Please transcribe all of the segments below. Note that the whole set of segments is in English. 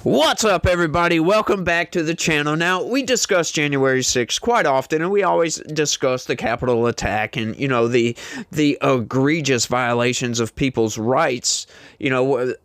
What's up, everybody? Welcome back to the channel. Now, we discuss January 6th quite often, and we always discuss the Capitol attack and, the egregious violations of people's rights,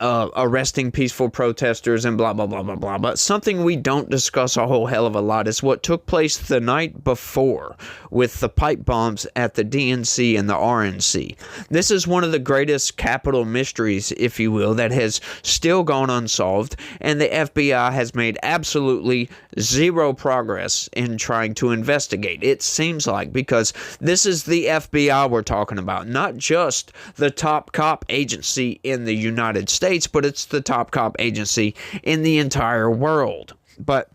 arresting peaceful protesters and blah, blah, blah, blah, blah. But something we don't discuss a whole hell of a lot is what took place the night before with the pipe bombs at the DNC and the RNC. This is one of the greatest Capitol mysteries, if you will, that has still gone unsolved, and the FBI has made absolutely zero progress in trying to investigate. It seems like, because this is the FBI we're talking about, not just the top cop agency in the United States, but it's the top cop agency in the entire world. But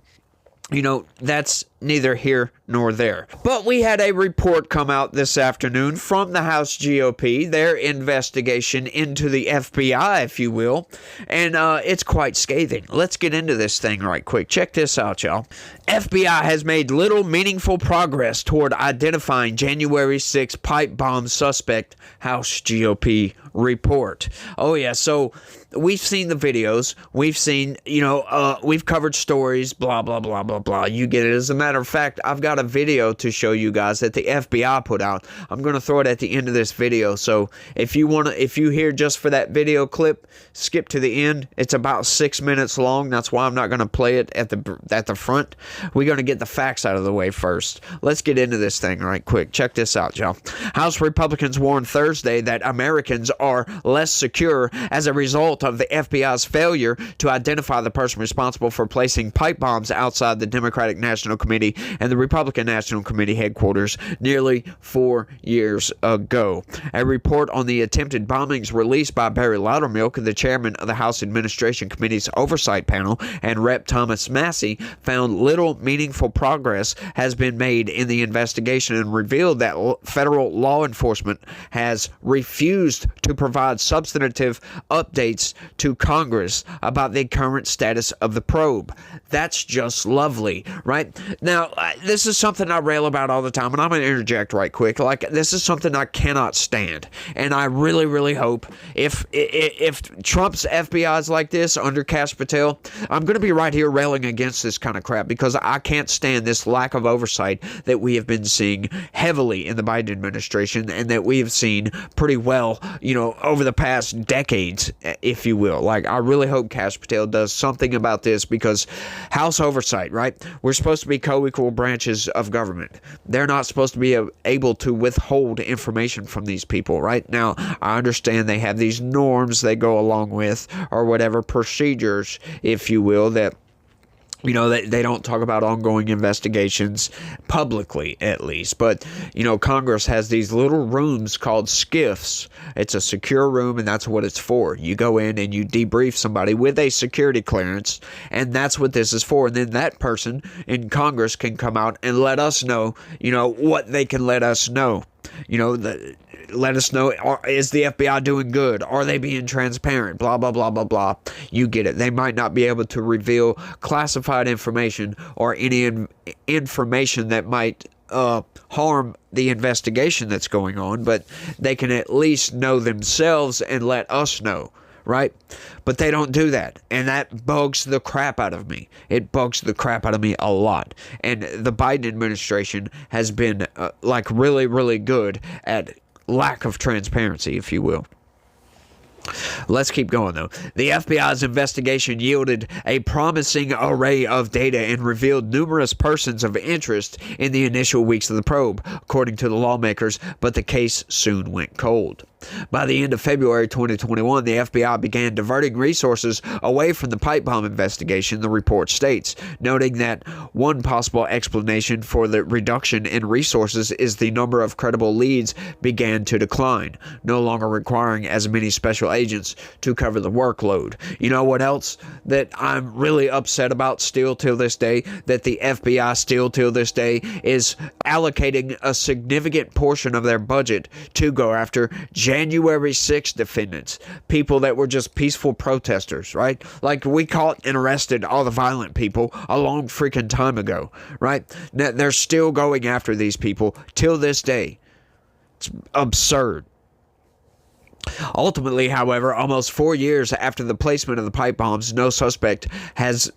that's neither here nor there. But we had a report come out this afternoon from the House GOP, their investigation into the FBI, if you will, and it's quite scathing. Let's get into this thing right quick. Check this out, y'all. FBI has made little meaningful progress toward identifying January 6th pipe bomb suspect, House GOP report. Oh yeah, so we've seen the videos, we've seen, we've covered stories, blah, blah, blah, blah, blah. You get it. As a matter of fact, I've got a video to show you guys that the FBI put out. I'm going to throw it at the end of this video. So if you hear just for that video clip, skip to the end. It's about 6 minutes long. That's why I'm not going to play it at the front. We're going to get the facts out of the way first. Let's get into this thing right quick. Check this out, y'all. House Republicans warned Thursday that Americans are less secure as a result of the FBI's failure to identify the person responsible for placing pipe bombs outside the Democratic National Committee and the Republican National Committee headquarters nearly 4 years ago. A report on the attempted bombings released by Barry Loudermilk, the chairman of the House Administration Committee's Oversight Panel, and Rep. Thomas Massie, found little meaningful progress has been made in the investigation and revealed that federal law enforcement has refused to provide substantive updates to Congress about the current status of the probe. That's just lovely, right? Now, this is something I rail about all the time, and I'm going to interject right quick. This is something I cannot stand, and I really, really hope if Trump's FBI is like this under Kash Patel, I'm going to be right here railing against this kind of crap, because I can't stand this lack of oversight that we have been seeing heavily in the Biden administration, and that we have seen pretty well, over the past decades, if you will. I really hope Kash Patel does something about this, because House oversight, right? We're supposed to be co-equal branches of government. They're not supposed to be able to withhold information from these people, right? Now, I understand they have these norms they go along with, or whatever procedures, if you will, that they don't talk about ongoing investigations publicly, at least. But, Congress has these little rooms called SCIFs. It's a secure room, and that's what it's for. You go in and you debrief somebody with a security clearance, and that's what this is for. And then that person in Congress can come out and let us know, what they can let us know. Let us know, is the FBI doing good? Are they being transparent? Blah, blah, blah, blah, blah. You get it. They might not be able to reveal classified information or any information that might harm the investigation that's going on, but they can at least know themselves and let us know. Right? But they don't do that. And that bugs the crap out of me. It bugs the crap out of me a lot. And the Biden administration has been really, really good at lack of transparency, if you will. Let's keep going, though. The FBI's investigation yielded a promising array of data and revealed numerous persons of interest in the initial weeks of the probe, according to the lawmakers, but the case soon went cold. By the end of February 2021, the FBI began diverting resources away from the pipe bomb investigation, the report states, noting that one possible explanation for the reduction in resources is the number of credible leads began to decline, no longer requiring as many special agents to cover the workload. You know what else that I'm really upset about still till this day? That the FBI still till this day is allocating a significant portion of their budget to go after January 6th defendants, people that were just peaceful protesters, right? Like, we caught and arrested all the violent people a long freaking time ago, right? Now, they're still going after these people till this day. It's absurd. Ultimately, however, almost 4 years after the placement of the pipe bombs, no suspect has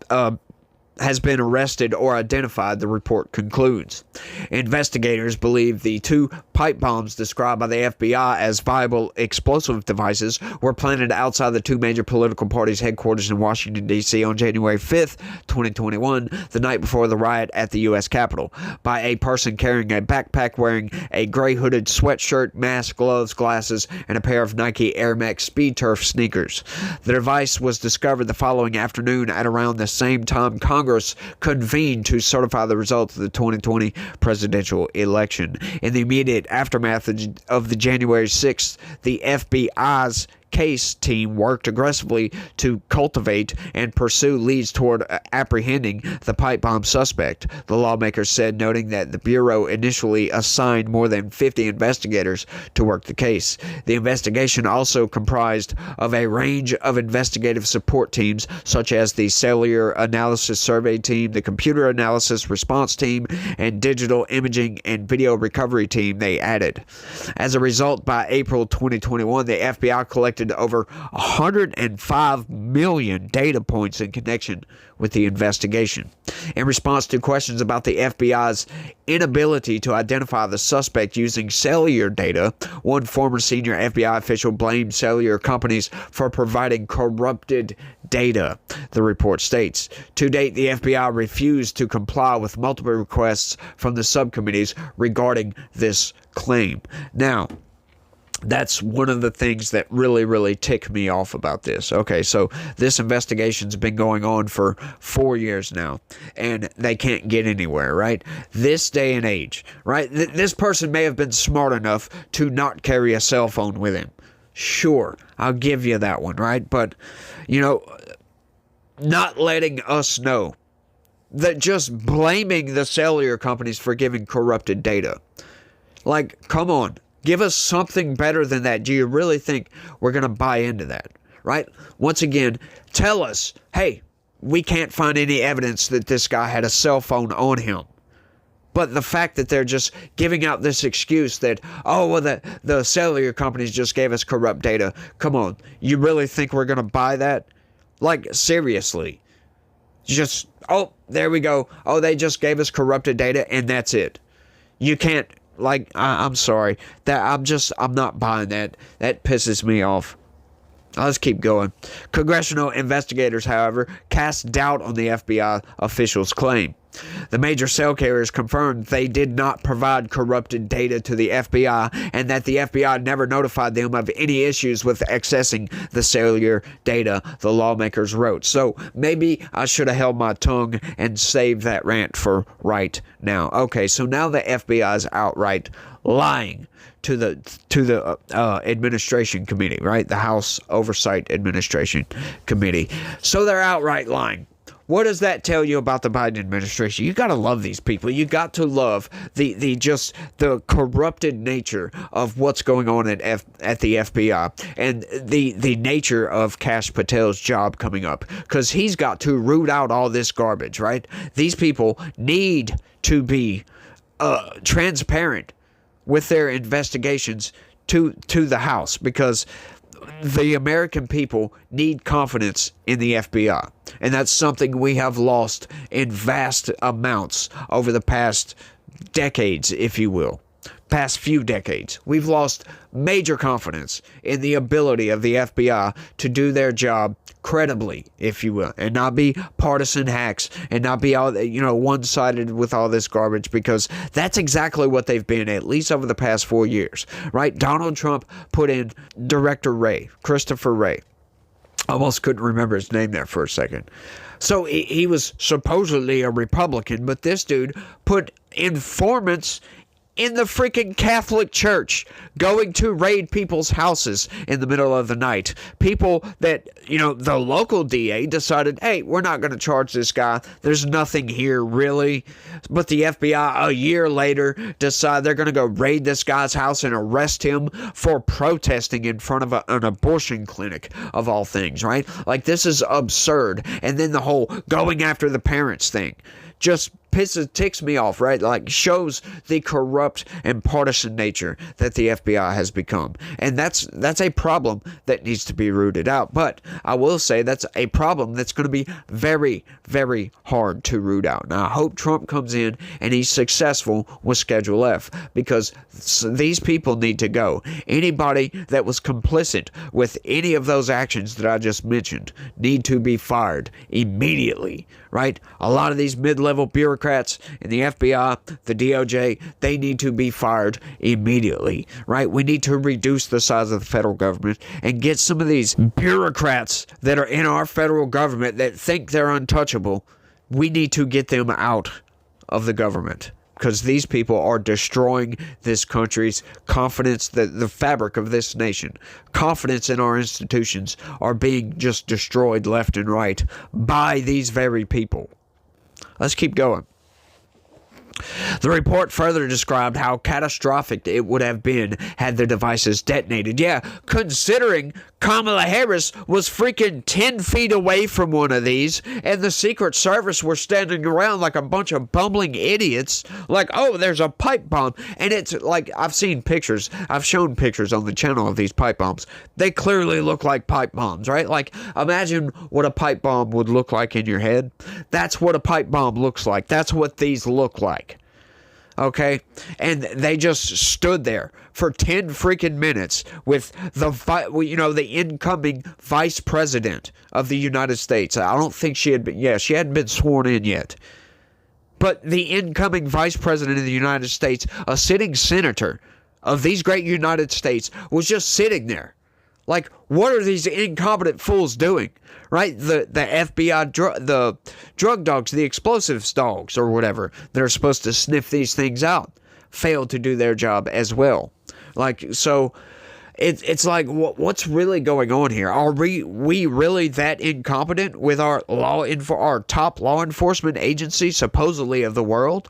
been arrested or identified, the report concludes. Investigators believe the two pipe bombs described by the FBI as viable explosive devices were planted outside the two major political parties' headquarters in Washington, D.C. on January 5th, 2021, the night before the riot at the U.S. Capitol, by a person carrying a backpack wearing a gray hooded sweatshirt, mask, gloves, glasses, and a pair of Nike Air Max Speed Turf sneakers. The device was discovered the following afternoon at around the same time Congress convened to certify the results of the 2020 presidential election. In the immediate aftermath of the January 6th, the FBI's case team worked aggressively to cultivate and pursue leads toward apprehending the pipe bomb suspect, the lawmakers said, noting that the Bureau initially assigned more than 50 investigators to work the case. The investigation also comprised of a range of investigative support teams, such as the Cellular Analysis Survey Team, the Computer Analysis Response Team, and Digital Imaging and Video Recovery Team, they added. As a result, by April 2021, the FBI collected over 105 million data points in connection with the investigation. In response to questions about the FBI's inability to identify the suspect using cellular data, one former senior FBI official blamed cellular companies for providing corrupted data, the report states. To date, the FBI refused to comply with multiple requests from the subcommittees regarding this claim. Now, that's one of the things that really ticked me off about this. Okay, so this investigation's been going on for 4 years now, and they can't get anywhere, right? This day and age, right? This person may have been smart enough to not carry a cell phone with him. Sure, I'll give you that one, right? But, not letting us know, that just blaming the cellular companies for giving corrupted data. Like, come on. Give us something better than that. Do you really think we're going to buy into that? Right? Once again, tell us, hey, we can't find any evidence that this guy had a cell phone on him. But the fact that they're just giving out this excuse that, oh, well, the cellular companies just gave us corrupt data. Come on. You really think we're going to buy that? Like, seriously. Just, oh, there we go. Oh, they just gave us corrupted data and that's it. You can't. Like, I'm sorry. I'm not buying that. That pisses me off. Let's keep going. Congressional investigators, however, cast doubt on the FBI official's claim. The major cell carriers confirmed they did not provide corrupted data to the FBI and that the FBI never notified them of any issues with accessing the cellular data, the lawmakers wrote. So maybe I should have held my tongue and saved that rant for right now. Okay, so now the FBI is outright lying to the administration committee, right? The House Oversight Administration Committee. So they're outright lying. What does that tell you about the Biden administration? You got to love these people. You got to love the corrupted nature of what's going on at the FBI and the nature of Kash Patel's job coming up, because he's got to root out all this garbage, right? These people need to be transparent with their investigations to the House, because the American people need confidence in the FBI. And that's something we have lost in vast amounts over the past decades, if you will. Past few decades. We've lost major confidence in the ability of the FBI to do their job credibly, if you will, and not be partisan hacks and not be all, one-sided with all this garbage, because that's exactly what they've been, at least over the past 4 years, right? Donald Trump put in Director Wray, Christopher Wray. Almost couldn't remember his name there for a second. So he was supposedly a Republican, but this dude put informants in the freaking Catholic Church going to raid people's houses in the middle of the night. People that, the local DA decided, hey, we're not going to charge this guy. There's nothing here, really. But the FBI, a year later, decide they're going to go raid this guy's house and arrest him for protesting in front of an abortion clinic, of all things, right? Like, this is absurd. And then the whole going after the parents thing. Just ticks me off, right? Like, shows the corrupt and partisan nature that the FBI has become. And that's a problem that needs to be rooted out. But I will say that's a problem that's going to be very, very hard to root out. Now, I hope Trump comes in and he's successful with Schedule F, because these people need to go. Anybody that was complicit with any of those actions that I just mentioned need to be fired immediately, right? A lot of these mid-level bureaucrats in the FBI, the DOJ, they need to be fired immediately, right? We need to reduce the size of the federal government and get some of these bureaucrats that are in our federal government that think they're untouchable. We need to get them out of the government, because these people are destroying this country's confidence, the fabric of this nation. Confidence in our institutions are being just destroyed left and right by these very people. Let's keep going. The report further described how catastrophic it would have been had the devices detonated. Yeah, considering Kamala Harris was freaking 10 feet away from one of these, and the Secret Service were standing around like a bunch of bumbling idiots, like, oh, there's a pipe bomb. And it's like, I've seen pictures, I've shown pictures on the channel of these pipe bombs. They clearly look like pipe bombs, right? Like, imagine what a pipe bomb would look like in your head. That's what a pipe bomb looks like. That's what these look like. Okay, and they just stood there for 10 freaking minutes with the incoming vice president of the United States. I don't think she hadn't been sworn in yet. But the incoming vice president of the United States, a sitting senator of these great United States, was just sitting there. Like, what are these incompetent fools doing? Right? The FBI, the drug dogs, the explosives dogs or whatever that are supposed to sniff these things out failed to do their job as well. Like, so it's like, what's really going on here? Are we really that incompetent with our top law enforcement agency, supposedly of the world?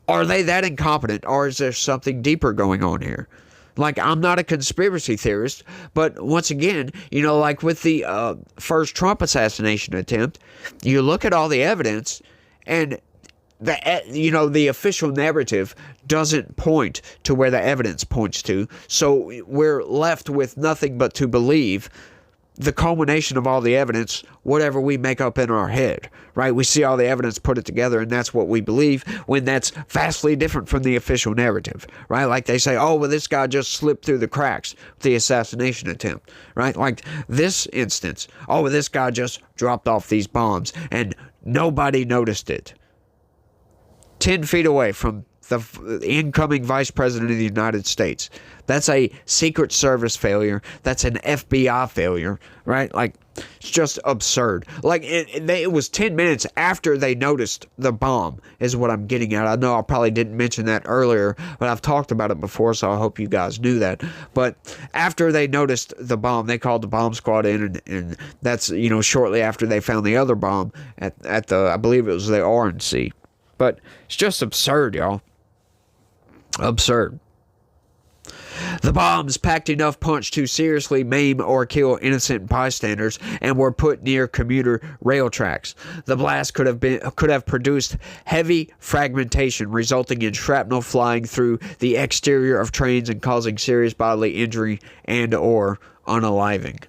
Are they that incompetent, or is there something deeper going on here? Like, I'm not a conspiracy theorist, but once again, like with the first Trump assassination attempt, you look at all the evidence, and the official narrative doesn't point to where the evidence points to. So we're left with nothing but to believe the culmination of all the evidence, whatever we make up in our head, right? We see all the evidence, put it together, and that's what we believe, when that's vastly different from the official narrative, right? Like they say, oh, well, this guy just slipped through the cracks with the assassination attempt, right? Like this instance, oh, well, this guy just dropped off these bombs and nobody noticed it. 10 feet away from the incoming vice president of the United States. That's a Secret Service failure. That's an FBI failure, right? Like, it's just absurd. Like, it was 10 minutes after they noticed the bomb is what I'm getting at. I know I probably didn't mention that earlier, but I've talked about it before, so I hope you guys knew that. But after they noticed the bomb, they called the bomb squad in, and that's, shortly after they found the other bomb at the, I believe it was the RNC. But it's just absurd, y'all. Absurd. The bombs packed enough punch to seriously maim or kill innocent bystanders and were put near commuter rail tracks. The blast could have produced heavy fragmentation, resulting in shrapnel flying through the exterior of trains and causing serious bodily injury and or unaliving,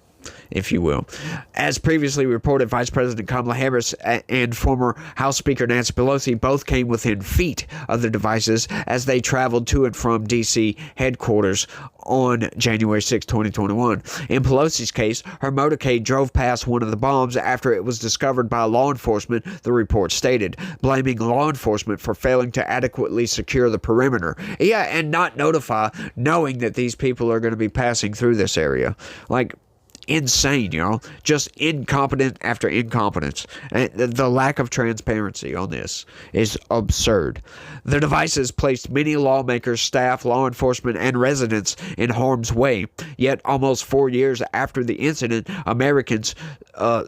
if you will. As previously reported, Vice President Kamala Harris and former House Speaker Nancy Pelosi both came within feet of the devices as they traveled to and from D.C. headquarters on January 6, 2021. In Pelosi's case, her motorcade drove past one of the bombs after it was discovered by law enforcement, the report stated, blaming law enforcement for failing to adequately secure the perimeter. Yeah, and not notify, knowing that these people are going to be passing through this area. Like, insane, y'all. Just incompetent after incompetence. And the lack of transparency on this is absurd. The devices placed many lawmakers, staff, law enforcement, and residents in harm's way. Yet, almost 4 years after the incident, Americans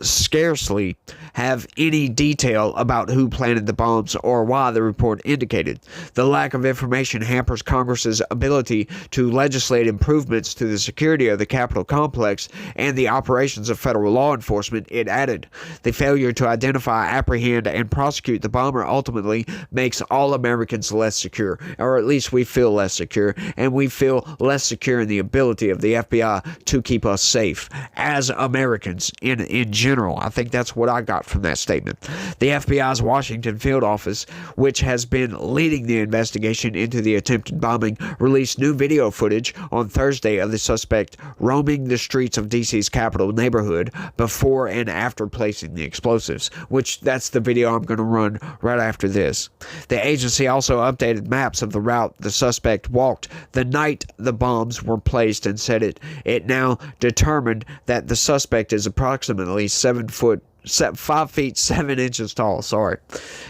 scarcely have any detail about who planted the bombs or why the report indicated. The lack of information hampers Congress's ability to legislate improvements to the security of the Capitol complex and the operations of federal law enforcement, it added. The failure to identify, apprehend, and prosecute the bomber ultimately makes all Americans less secure, or at least we feel less secure, and we feel less secure in the ability of the FBI to keep us safe as Americans in general. I think that's what I got from that statement. The FBI's Washington field office, which has been leading the investigation into the attempted bombing, released new video footage on Thursday of the suspect roaming the streets of DC's Capitol neighborhood before and after placing the explosives, which that's the video I'm going to run right after this. The agency also updated maps of the route the suspect walked the night the bombs were placed and said it now determined that the suspect is approximately 5 feet 7 inches tall. Sorry.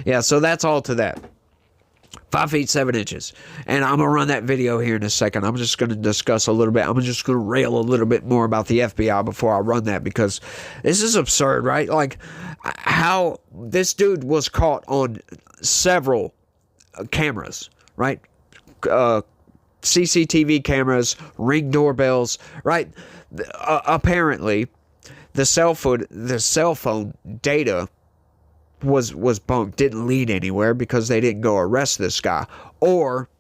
Yeah, so that's all to that. 5 feet 7 inches. And I'm going to run that video here in a second. I'm just going to discuss a little bit. I'm just going to rail a little bit more about the FBI before I run that, because this is absurd, right? Like, how this dude was caught on several cameras, right? CCTV cameras, Ring doorbells, right? Apparently, the cell phone data was bunked, didn't lead anywhere because they didn't go arrest this guy. Or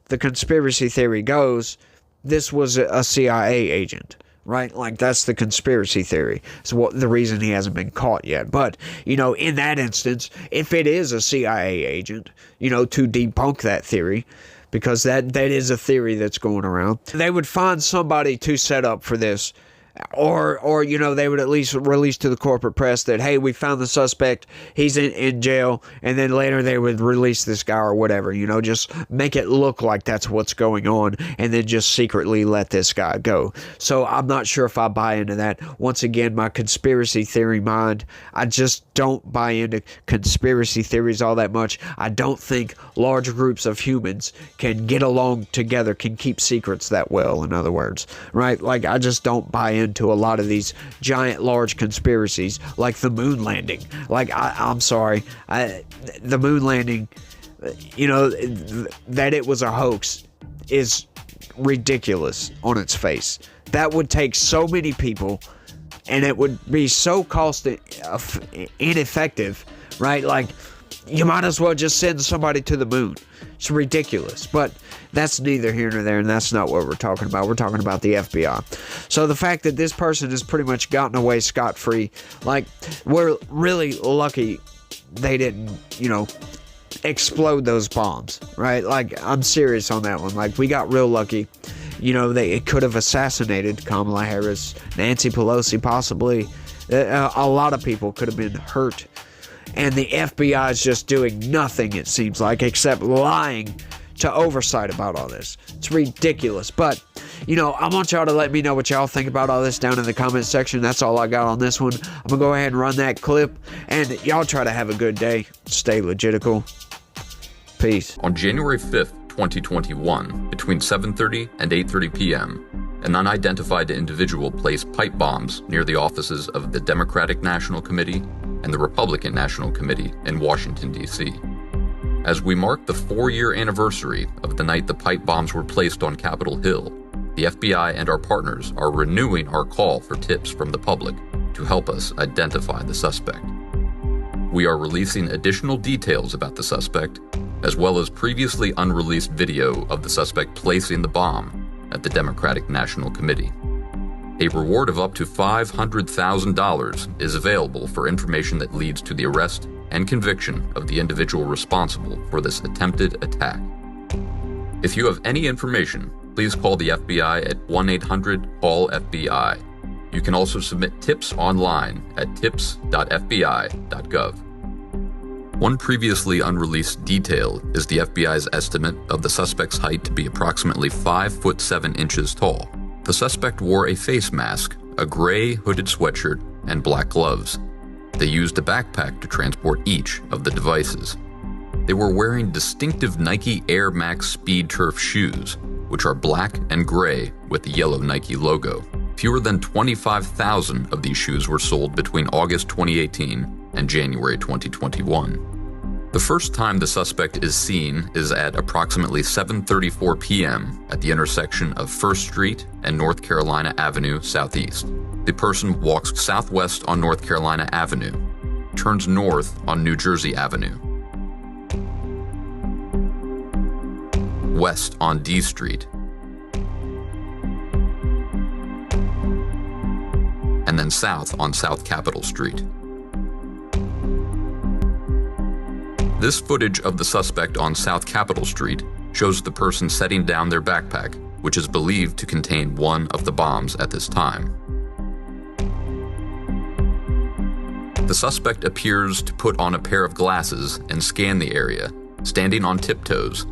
the conspiracy theory goes, this was a CIA agent, right? Like, that's the conspiracy theory. So what the reason he hasn't been caught yet. But, in that instance, if it is a CIA agent, to debunk that theory, because that is a theory that's going around, they would find somebody to set up for this. Or they would at least release to the corporate press that, hey, we found the suspect, he's in jail, and then later they would release this guy or whatever, just make it look like that's what's going on, and then just secretly let this guy go. So I'm not sure if I buy into that. Once again, my conspiracy theory mind, I just don't buy into conspiracy theories all that much. I don't think large groups of humans can get along together, can keep secrets that well, in other words, right? Like, I just don't buy into a lot of these giant, large conspiracies, like the moon landing. Like, I'm sorry, the moon landing, that it was a hoax is ridiculous on its face. That would take so many people, and it would be so cost ineffective, right? Like, you might as well just send somebody to the moon. It's ridiculous, but that's neither here nor there, and that's not what we're talking about. We're talking about the FBI. So the fact that this person has pretty much gotten away scot-free, like, we're really lucky they didn't, explode those bombs, right? Like, I'm serious on that one. Like, we got real lucky. It could have assassinated Kamala Harris, Nancy Pelosi, possibly. A lot of people could have been hurt. And the FBI is just doing nothing, it seems like, except lying to oversight about all this. It's ridiculous. But, I want y'all to let me know what y'all think about all this down in the comment section. That's all I got on this one. I'm going to go ahead and run that clip. And y'all try to have a good day. Stay legitical. Peace. On January 5th, 2021, between 7:30 and 8:30 p.m., an unidentified individual placed pipe bombs near the offices of the Democratic National Committee and the Republican National Committee in Washington, D.C. As we mark the 4-year anniversary of the night the pipe bombs were placed on Capitol Hill, the FBI and our partners are renewing our call for tips from the public to help us identify the suspect. We are releasing additional details about the suspect, as well as previously unreleased video of the suspect placing the bomb at the Democratic National Committee. A reward of up to $500,000 is available for information that leads to the arrest and conviction of the individual responsible for this attempted attack. If you have any information, please call the FBI at 1-800-CALL-FBI. You can also submit tips online at tips.fbi.gov. One previously unreleased detail is the FBI's estimate of the suspect's height to be approximately 5 foot 7 inches tall. The suspect wore a face mask, a gray hooded sweatshirt, and black gloves. They used a backpack to transport each of the devices. They were wearing distinctive Nike Air Max Speed Turf shoes, which are black and gray with the yellow Nike logo. Fewer than 25,000 of these shoes were sold between August 2018 and January 2021. The first time the suspect is seen is at approximately 7:34 p.m. at the intersection of 1st Street and North Carolina Avenue Southeast. The person walks southwest on North Carolina Avenue, turns north on New Jersey Avenue, west on D Street, and then south on South Capitol Street. This footage of the suspect on South Capitol Street shows the person setting down their backpack, which is believed to contain one of the bombs at this time. The suspect appears to put on a pair of glasses and scan the area, standing on tiptoes.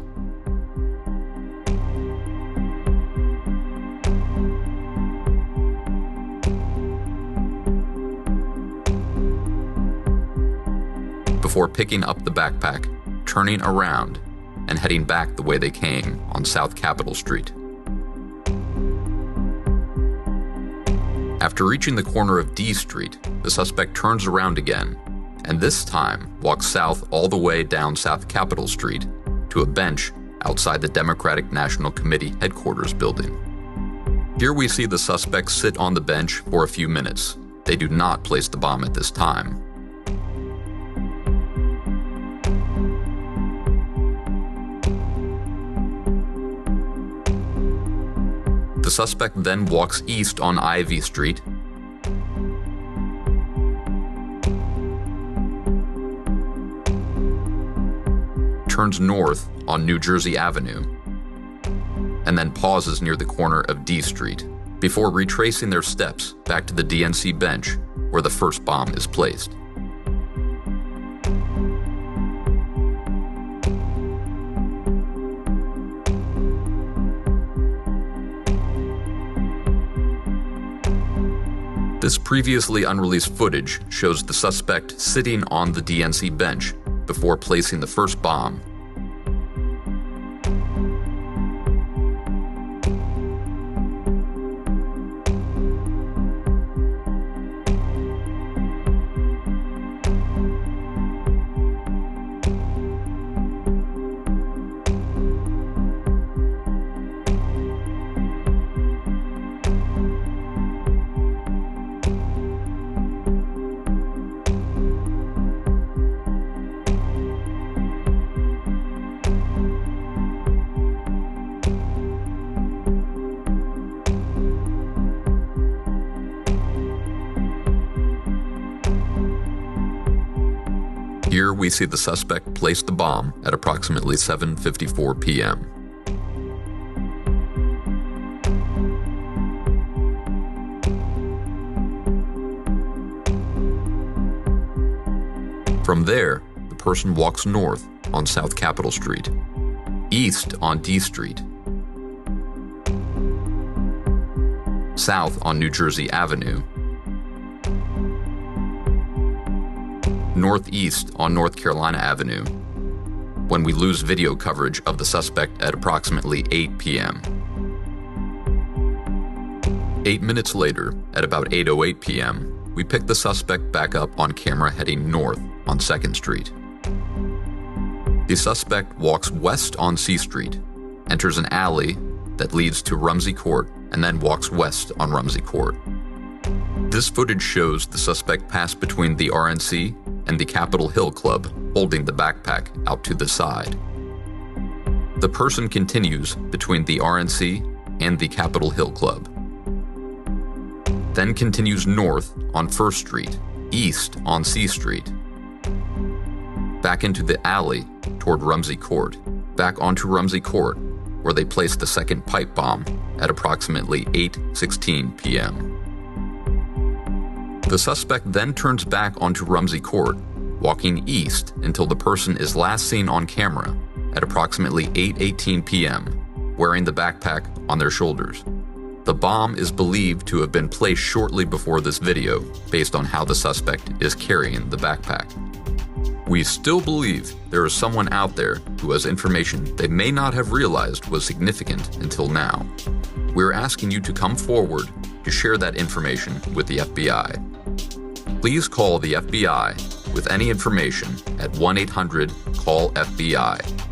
Before picking up the backpack, turning around, and heading back the way they came on South Capitol Street. After reaching the corner of D Street, the suspect turns around again, and this time walks south all the way down South Capitol Street to a bench outside the Democratic National Committee headquarters building. Here we see the suspect sit on the bench for a few minutes. They do not place the bomb at this time. The suspect then walks east on Ivy Street, turns north on New Jersey Avenue, and then pauses near the corner of D Street before retracing their steps back to the DNC bench where the first bomb is placed. This previously unreleased footage shows the suspect sitting on the DNC bench before placing the first bomb. Here we see the suspect place the bomb at approximately 7:54 p.m. From there, the person walks north on South Capitol Street, east on D Street, south on New Jersey Avenue, northeast on North Carolina Avenue, when we lose video coverage of the suspect at approximately 8 p.m. 8 minutes later, at about 8:08 p.m., we pick the suspect back up on camera heading north on 2nd Street. The suspect walks west on C Street, enters an alley that leads to Rumsey Court, and then walks west on Rumsey Court. This footage shows the suspect pass between the RNC and the Capitol Hill Club, holding the backpack out to the side. The person continues between the RNC and the Capitol Hill Club, then continues north on 1st Street, east on C Street, back into the alley toward Rumsey Court, back onto Rumsey Court, where they placed the second pipe bomb at approximately 8:16 p.m. The suspect then turns back onto Rumsey Court, walking east until the person is last seen on camera at approximately 8:18 p.m., wearing the backpack on their shoulders. The bomb is believed to have been placed shortly before this video, based on how the suspect is carrying the backpack. We still believe there is someone out there who has information they may not have realized was significant until now. We're asking you to come forward to share that information with the FBI. Please call the FBI with any information at 1-800-CALL-FBI.